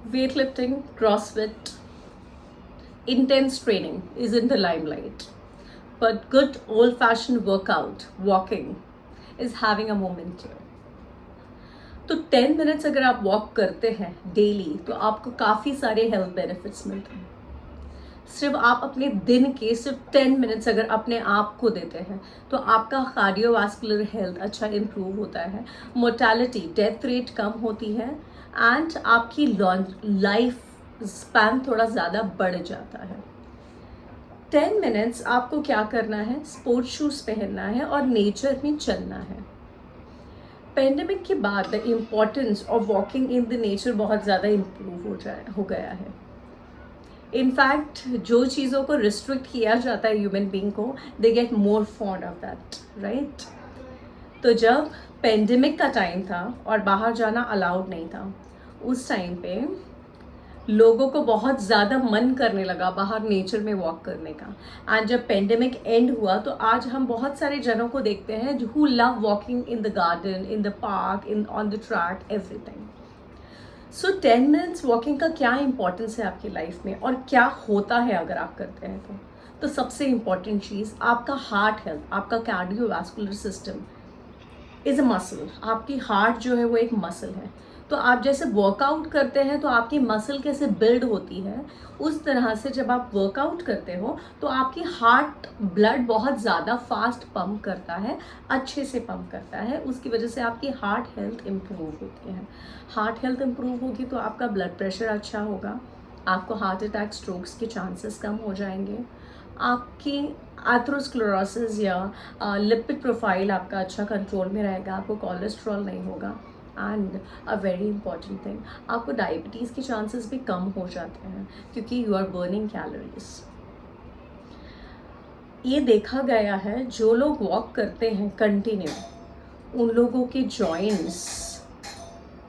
Weightlifting, CrossFit, intense training is in the limelight. But good old fashioned workout, walking, is having a moment here. तो 10 minutes अगर आप walk करते हैं daily तो आपको काफ़ी सारे हेल्थ बेनिफिट्स मिलते हैं. सिर्फ आप अपने दिन के सिर्फ 10 मिनट्स अगर अपने आप को देते हैं तो आपका कार्डियोवास्कुलर हेल्थ अच्छा इम्प्रूव होता है, मोर्टेलिटी डेथ रेट कम होती है एंड आपकी लाइफ स्पैन थोड़ा ज़्यादा बढ़ जाता है. 10 मिनट्स आपको क्या करना है, स्पोर्ट्स शूज़ पहनना है और नेचर में चलना है. पेंडेमिक के बाद the importance of walking in the nature बहुत ज़्यादा इम्प्रूव हो गया है. इनफैक्ट जो चीज़ों को रिस्ट्रिक्ट किया जाता है ह्यूमन बींग को, they get more fond of that, right. तो जब पेंडेमिक का टाइम था और बाहर जाना अलाउड नहीं था, उस टाइम पे लोगों को बहुत ज़्यादा मन करने लगा बाहर नेचर में वॉक करने का. एंड जब पेंडेमिक एंड हुआ तो आज हम बहुत सारे जनों को देखते हैं who love walking in the garden, in the park, in on the track, everything. So 10 minutes walking का क्या इंपॉर्टेंस है आपकी लाइफ में और क्या होता है अगर आप करते हैं तो सबसे इम्पॉर्टेंट चीज़ आपका हार्ट हेल्थ, आपका cardiovascular system is a muscle. आपकी हार्ट जो है वो एक मसल है. तो आप जैसे वर्कआउट करते हैं तो आपकी मसल कैसे बिल्ड होती है, उस तरह से जब आप वर्कआउट करते हो तो आपकी हार्ट ब्लड बहुत ज़्यादा फास्ट पंप करता है, अच्छे से पंप करता है. उसकी वजह से आपकी हार्ट हेल्थ इम्प्रूव होती है. हार्ट हेल्थ इम्प्रूव होगी तो आपका ब्लड प्रेशर अच्छा होगा, आपको हार्ट अटैक, स्ट्रोक्स के चांसेस कम हो जाएंगे, आपकी एथरोस्क्लेरोसिस या लिपिड प्रोफाइल आपका अच्छा कंट्रोल में रहेगा, आपको कोलेस्ट्रॉल नहीं होगा. And a very important thing, आपको डायबिटीज़ के चांसेस भी कम हो जाते हैं क्योंकि यू आर बर्निंग कैलोरीज. ये देखा गया है जो लोग वॉक करते हैं कंटिन्यू, उन लोगों के जॉइंट्स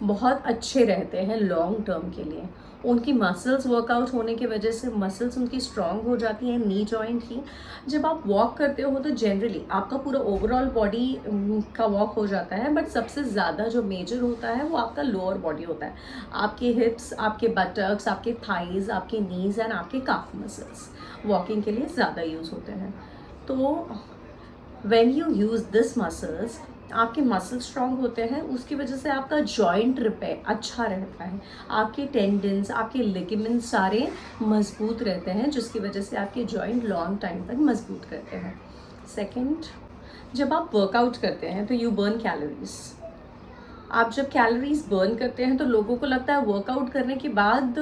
बहुत अच्छे रहते हैं लॉन्ग टर्म के लिए. उनकी मसल्स वर्कआउट होने की वजह से मसल्स उनकी स्ट्रांग हो जाती हैं, नी जॉइंट ही. जब आप वॉक करते हो तो जनरली आपका पूरा ओवरऑल बॉडी का वॉक हो जाता है, बट सबसे ज़्यादा जो मेजर होता है वो आपका लोअर बॉडी होता है. आपके हिप्स, आपके बटक्स, आपके थाइज़, आपके नीज़ एंड आपके काफ मसल्स वॉकिंग के लिए ज़्यादा यूज़ होते हैं. तो when you use this muscles, आपके मसल स्ट्रांग होते हैं, उसकी वजह से आपका जॉइंट रिपेयर अच्छा रहता है, आपके टेंडन्स, आपके लिगामेंट्स सारे मजबूत रहते हैं, जिसकी वजह से आपके जॉइंट लॉन्ग टाइम तक मजबूत रहते हैं. सेकंड, जब आप वर्कआउट करते हैं तो यू बर्न कैलोरीज. आप जब कैलोरीज बर्न करते हैं तो लोगों को लगता है वर्कआउट करने के बाद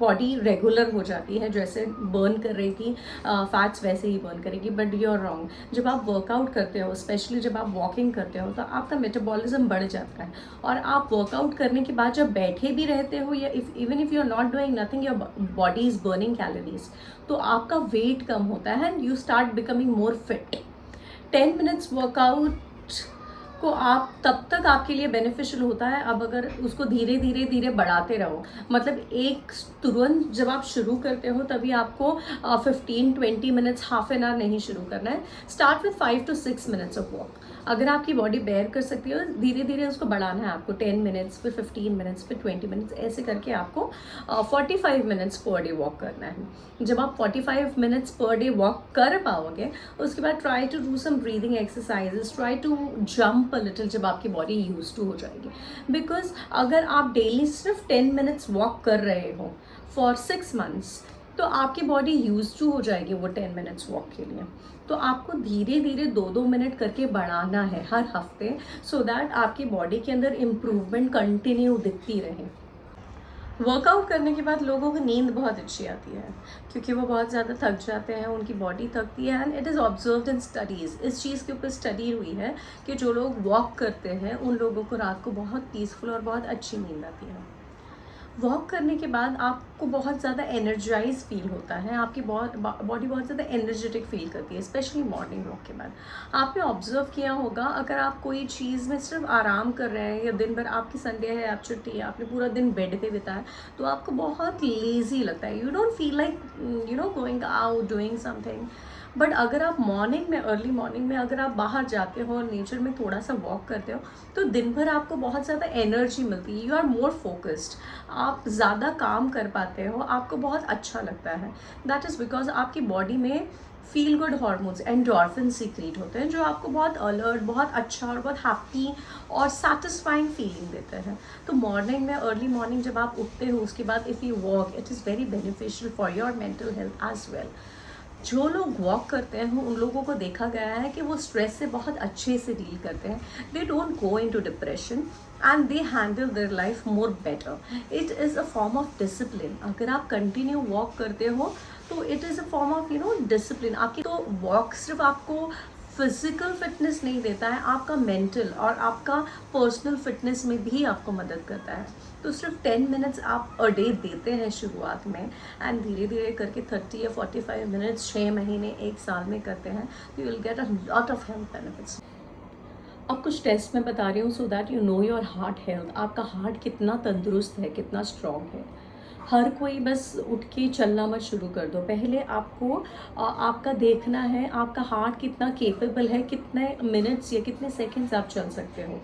बॉडी रेगुलर हो जाती है, जैसे बर्न कर रही थी फैट्स वैसे ही बर्न करेगी, बट यू आर रॉन्ग. जब आप वर्कआउट करते हो, स्पेशली जब आप वॉकिंग करते हो, तो आपका मेटाबॉलिज्म बढ़ जाता है. और आप वर्कआउट करने के बाद जब बैठे भी रहते हो या even if you are not doing nothing, your body is burning calories, तो आपका वेट कम होता है and you start becoming more fit. 10 minutes workout को आप तब तक आपके लिए बेनिफिशियल होता है अब अगर उसको धीरे धीरे धीरे बढ़ाते रहो. मतलब एक तुरंत जब आप शुरू करते हो तभी आपको 15-20 मिनट्स, हाफ एन आवर नहीं शुरू करना है. Start with 5 to 6 minutes of walk. अगर आपकी बॉडी बेयर कर सकती है, धीरे धीरे उसको बढ़ाना है आपको. 10 मिनट्स, फिर 15 मिनट्स, फिर 20 मिनट्स, ऐसे करके आपको 45 मिनट्स पर डे वॉक करना है. जब आप 45 मिनट्स पर डे वॉक कर पाओगे, उसके बाद try to do some breathing exercises, try to jump a little जब आपकी बॉडी यूज टू हो जाएगी. बिकॉज अगर आप डेली सिर्फ 10 मिनट्स वॉक कर रहे हो फॉर 6 मंथ्स, तो आपकी बॉडी यूज टू हो जाएगी वो 10 मिनट्स वॉक के लिए. तो आपको धीरे धीरे 2-2 मिनट करके बढ़ाना है हर हफ्ते, सो दैट आपकी बॉडी के अंदर इम्प्रूवमेंट कंटिन्यू दिखती रहे. वर्कआउट करने के बाद लोगों को नींद बहुत अच्छी आती है क्योंकि वो बहुत ज़्यादा थक जाते हैं, उनकी बॉडी थकती है. And it is observed in studies, इस चीज़ के ऊपर स्टडी हुई है कि जो लोग वॉक करते हैं उन लोगों को रात को बहुत पीसफुल और बहुत अच्छी नींद आती है. वॉक करने के बाद आपको बहुत ज़्यादा एनर्जाइज फील होता है, आपकी बॉडी बहुत ज़्यादा एनर्जेटिक फील करती है, स्पेशली मॉर्निंग वॉक के बाद. आपने ऑब्जर्व किया होगा अगर आप कोई चीज़ में सिर्फ आराम कर रहे हैं या दिन भर आपकी संडे है, आप छुट्टी है, आपने पूरा दिन बेड पे बिताया, तो आपको बहुत लेज़ी लगता है. You don't feel like going out doing something. But अगर आप मॉर्निंग में, अर्ली मॉर्निंग में अगर आप बाहर जाते हो और नेचर में थोड़ा सा वॉक करते हो तो दिन भर आपको बहुत ज़्यादा एनर्जी मिलती है, यू आर मोर फोकस्ड, आप ज़्यादा काम कर पाते हो, आपको बहुत अच्छा लगता है। दैट इज़ बिकॉज आपकी बॉडी में feel good hormones endorphin secret होते हैं जो आपको बहुत अलर्ट, बहुत अच्छा और बहुत हैप्पी और सेटिस्फाइंग फीलिंग देते हैं। तो मॉर्निंग में, अर्ली मॉर्निंग जब आप उठते हो उसके बाद if you walk, it is very beneficial for your mental health as well. जो लोग वॉक करते हैं उन लोगों को देखा गया है कि वो स्ट्रेस से बहुत अच्छे से डील करते हैं, they don't go into depression and they handle their life more better. It is a form of discipline. अगर आप कंटिन्यू वॉक करते हो तो it is a form of discipline आपकी। तो वॉक सिर्फ आपको फिजिकल फिटनेस नहीं देता है, आपका मेंटल और आपका पर्सनल फिटनेस में भी आपको मदद करता है। तो सिर्फ 10 मिनट्स आप अ डे देते हैं शुरुआत में, एंड धीरे धीरे करके 30 या 45 मिनट्स 6 महीने 1 साल में करते हैं, तो you will get a lot of health benefits. अब कुछ टेस्ट मैं बता रही हूँ so that you know your heart health, आपका हार्ट कितना तंदुरुस्त है, कितना स्ट्रॉन्ग है। हर कोई बस उठ के चलना मत शुरू कर दो, पहले आपको आपका देखना है आपका हार्ट कितना केपेबल है, कितने मिनट्स या कितने सेकंड्स आप चल सकते हो।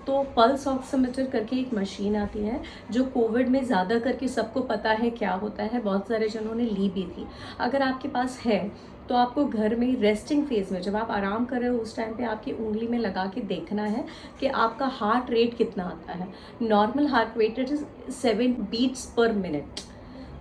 तो पल्स ऑक्सीमीटर करके एक मशीन आती है जो कोविड में ज़्यादा करके सबको पता है क्या होता है, बहुत सारे जनों ने ली भी थी। अगर आपके पास है तो आपको घर में रेस्टिंग फेज में जब आप आराम कर रहे हो उस टाइम पे आपकी उंगली में लगा के देखना है कि आपका हार्ट रेट कितना आता है। Normal heart rate is 7 beats per minute.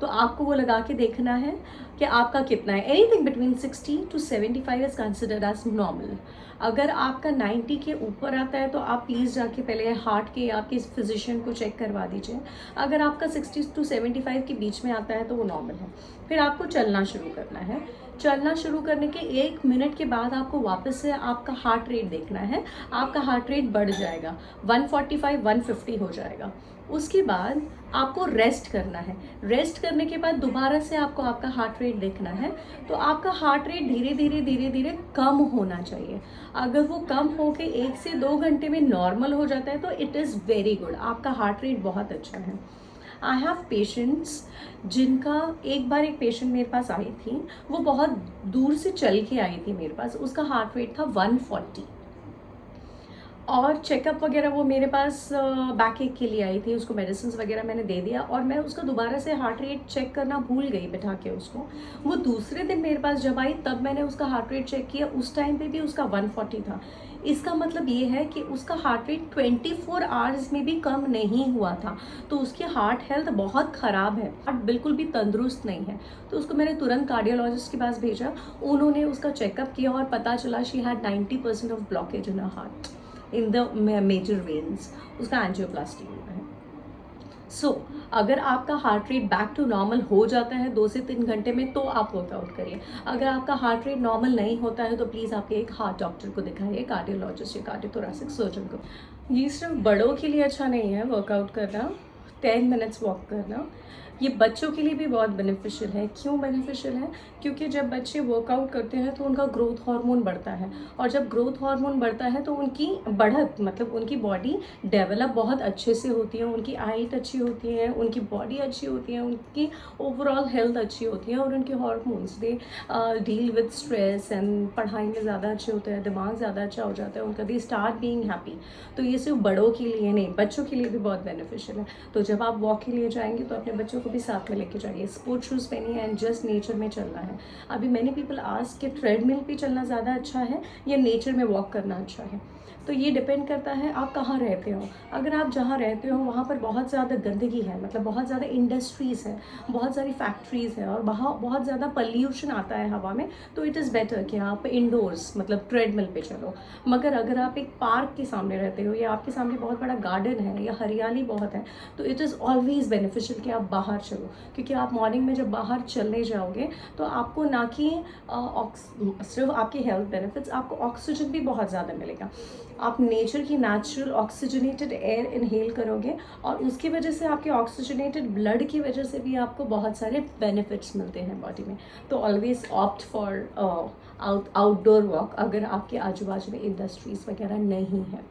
तो आपको वो लगा के देखना है कि आपका कितना है। Anything between 60 to 75 is considered as normal. अगर आपका 90 के ऊपर आता है तो आप प्लीज़ जाके पहले हार्ट के आपके फिजिशियन को चेक करवा दीजिए। अगर आपका 60 to 75 के बीच में आता है तो वो नॉर्मल है। फिर आपको चलना शुरू करना है। चलना शुरू करने के 1 मिनट के बाद आपको वापस से आपका हार्ट रेट देखना है। आपका हार्ट रेट बढ़ जाएगा, 145 150 हो जाएगा। उसके बाद आपको रेस्ट करना है। रेस्ट करने के बाद दोबारा से आपको आपका हार्ट रेट देखना है। तो आपका हार्ट रेट धीरे धीरे धीरे धीरे कम होना चाहिए। अगर वो कम होके 1 से 2 घंटे में नॉर्मल हो जाता है तो इट इज़ वेरी गुड, आपका हार्ट रेट बहुत अच्छा है। आई हैव पेशेंट्स जिनका, एक बार एक पेशेंट मेरे पास आई थी, वो बहुत दूर से चल के आई थी मेरे पास, उसका हार्ट रेट था 140 और चेकअप वगैरह वो मेरे पास बैक एक के लिए आई थी, उसको मेडिसिन वगैरह मैंने दे दिया और मैं उसका दोबारा से हार्ट रेट चेक करना भूल गई बिठा के उसको। वो दूसरे दिन मेरे पास जब आई तब मैंने उसका हार्ट रेट चेक किया, उस टाइम पे भी उसका 140 था। इसका मतलब ये है कि उसका हार्ट रेट 24 आवर्स में भी कम नहीं हुआ था। तो उसकी हार्ट हेल्थ बहुत ख़राब है, हार्ट बिल्कुल भी तंदुरुस्त नहीं है। तो उसको मैंने तुरंत कार्डियोलॉजिस्ट के पास भेजा, उन्होंने उसका चेकअप किया और पता चला she had 90% of blockage in a heart in the major veins. उसका एंजियोप्लास्टी हुआ है। सो अगर आपका heart rate back to normal हो जाता है 2 से 3 घंटे में तो आप वर्कआउट करिए। अगर आपका हार्ट रेट नॉर्मल नहीं होता है तो प्लीज़ आप एक हार्ट डॉक्टर को दिखाइए, कार्डियोलॉजिस्ट या कार्डियोथोरेसिक सर्जन को। ये सिर्फ बड़ों के लिए अच्छा नहीं है वर्कआउट करना, 10 मिनट्स वॉक करना। ये बच्चों के लिए भी बहुत बेनिफिशियल है। क्यों बेनिफिशियल है? क्योंकि जब बच्चे वर्कआउट करते हैं तो उनका ग्रोथ हार्मोन बढ़ता है, और जब ग्रोथ हार्मोन बढ़ता है तो उनकी बढ़त मतलब उनकी बॉडी डेवलप बहुत अच्छे से होती है, उनकी हाइट अच्छी होती है, उनकी बॉडी अच्छी होती है, उनकी ओवरऑल हेल्थ अच्छी होती है, और उनके hormones they deal with stress and पढ़ाई में ज़्यादा अच्छे होते हैं, दिमाग ज़्यादा अच्छा हो जाता है उनका, दे स्टार्ट बीइंग हैप्पी। तो ये सिर्फ बड़ों के लिए नहीं, बच्चों के लिए भी बहुत बेनिफिशियल है। तो जब आप वॉक के लिए जाएंगे तो अपने बच्चों को भी साथ में लेके जाइए, स्पोर्ट्स शूज़ पहनिए एंड जस्ट नेचर में चलना है। अभी मैनी पीपल आस्क कि ट्रेडमिल पे चलना ज़्यादा अच्छा है या नेचर में वॉक करना अच्छा है। तो ये डिपेंड करता है आप कहाँ रहते हो। अगर आप जहाँ रहते हो वहाँ पर बहुत ज़्यादा गंदगी है, मतलब बहुत ज़्यादा इंडस्ट्रीज़ है, बहुत सारी फैक्ट्रीज़ है और वहाँ बहुत ज़्यादा पॉल्यूशन आता है हवा में, तो इट इज़ बेटर कि आप इंडोर्स मतलब ट्रेडमिल पे चलो। मगर अगर आप एक पार्क के सामने रहते हो या आपके सामने बहुत बड़ा गार्डन है या हरियाली बहुत है तो इट इज़ ऑलवेज़ बेनिफिशियल कि आप बाहर चलो, क्योंकि आप मॉर्निंग में जब बाहर चलने जाओगे तो आपको ना कि सिर्फ आपके हेल्थ बेनिफिट्स, आपको ऑक्सीजन भी बहुत ज़्यादा मिलेगा। आप नेचर की नेचुरल ऑक्सीजनेटेड एयर इनहेल करोगे और उसकी वजह से आपके ऑक्सीजनेटेड ब्लड की वजह से भी आपको बहुत सारे बेनिफिट्स मिलते हैं बॉडी में। तो always opt for outdoor walk अगर आपके आजू बाजू में इंडस्ट्रीज़ वगैरह नहीं है।